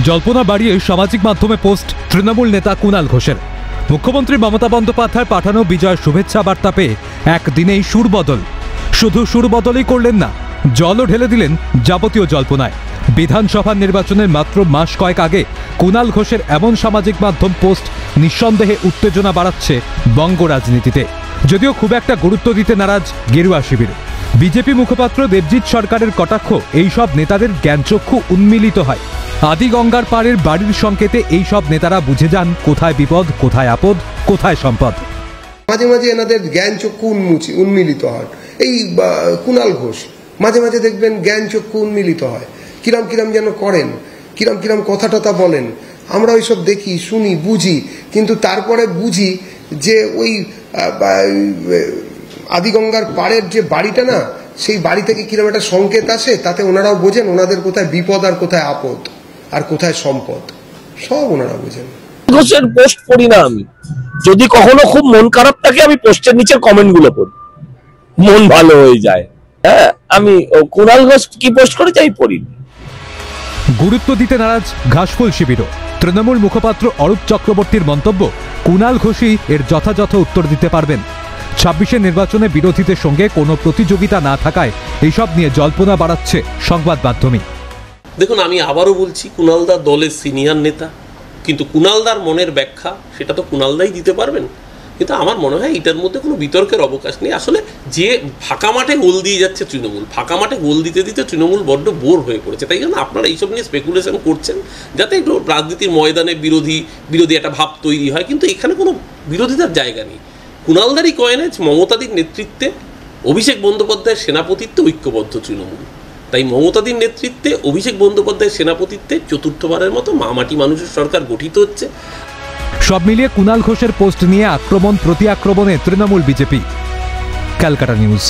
জল্পনা বাড়িয়ে সামাজিক মাধ্যমে পোস্ট তৃণমূল নেতা কুণাল ঘোষের। মুখ্যমন্ত্রী মমতা বন্দ্যোপাধ্যায় পাঠানো বিজয় শুভেচ্ছা বার্তা পেয়ে একদিনেই সুর বদল। শুধু সুর বদলই করলেন না, জলও ঢেলে দিলেন যাবতীয় জল্পনায়। বিধানসভা নির্বাচনের মাত্র মাস কয়েক আগে কুণাল ঘোষের এমন সামাজিক মাধ্যম পোস্ট নিঃসন্দেহে উত্তেজনা বাড়াচ্ছে বঙ্গ রাজনীতিতে। যদিও খুব একটা গুরুত্ব দিতে নারাজ গেরুয়া শিবির। বিজেপি মুখপাত্র দেবজিৎ সরকারের কটাক্ষ এইসব নেতাদের জ্ঞানচক্ষু উন্মিলিত হয়। আদি গঙ্গার পাড়ের বাড়ির সংকেতে এইসব নেতারা বুঝে যান কোথায় বিপদ, কোথায় আপদ, কোথায় সম্পদ। মাঝে মাঝে এনাদের জ্ঞানচক্ষু উন্মিলিত হয়। এই কুণাল ঘোষ মাঝে মাঝে দেখবেন জ্ঞানচক্ষু উন্মিলিত হয়, কিরম কিরম যেন করেন, কিরম কিরম কথা টথা বলেন। আমরা ওইসব দেখি, শুনি, বুঝি, কিন্তু তারপরে বুঝি যে ওই আদিগঙ্গার পাড়ের যে বাড়িটা না, সেই বাড়ি থেকে কিরম একটা সংকেত আসে, তাতে ওনারাও বোঝেন ওনাদের কোথায় বিপদ আর কোথায় আপদ আর কোথায় সম্পদ, সব ওনারা বোঝেন। ঘোষের পোস্ট পড়ি না আমি, যদি কখনো খুব মন খারাপ থাকে আমি পোস্টের নিচে কমেন্ট গুলো পড়ি, মন ভালো হয়ে যায়। হ্যাঁ, আমি কুণাল ঘোষ কি পোস্ট করেছে আমি পড়ি। গুরুত্ব দিতে নারাজ ঘাসফুল শিবিরও। তৃণমূল মুখপাত্র অরূপ চক্রবর্তীর মন্তব্য, কুণাল ঘোষই এর যথাযথ উত্তর দিতে পারবেন। 26-এর নির্বাচনে বিরোধীদের সঙ্গে কোনো প্রতিযোগিতা না থাকায় এইসব নিয়ে জল্পনা বাড়াচ্ছে সংবাদ মাধ্যমে। দেখুন, আমি আবারও বলছি, কুণালদা দলের সিনিয়র নেতা, কিন্তু কুণালদার মনের ব্যাখ্যা সেটা তো কুণালদাই দিতে পারবেন। কিন্তু আমার মনে হয় এটার মধ্যে কোনো বিতর্কের অবকাশ নেই। আসলে যে ফাঁকা মাঠে গোল দিয়ে যাচ্ছে তৃণমূল, ফাঁকা মাঠে গোল দিতে দিতে তৃণমূল বড্ড বোর হয়ে পড়েছে। তাই জন্য আপনারা এইসব নিয়ে স্পেকুলেশন করছেন যাতে একটু রাজনীতির ময়দানে বিরোধী একটা ভাব তৈরি হয়, কিন্তু এখানে কোনো বিরোধিতার জায়গা নেই। কুণালদারই কয়েনে মমতাদির নেতৃত্বে, অভিষেক বন্দ্যোপাধ্যায়ের সেনাপতিত্বে ঐক্যবদ্ধ তৃণমূল। তাই মমতাদির নেতৃত্বে, অভিষেক বন্দ্যোপাধ্যায়ের সেনাপতিত্বে চতুর্থবারের মতো মাটি মানুষের সরকার গঠিত হচ্ছে। সব মিলিয়ে কুণাল ঘোষের পোস্ট নিয়ে আক্রমণ প্রতি আক্রমণে তৃণমূল বিজেপি। ক্যালকাটা নিউজ।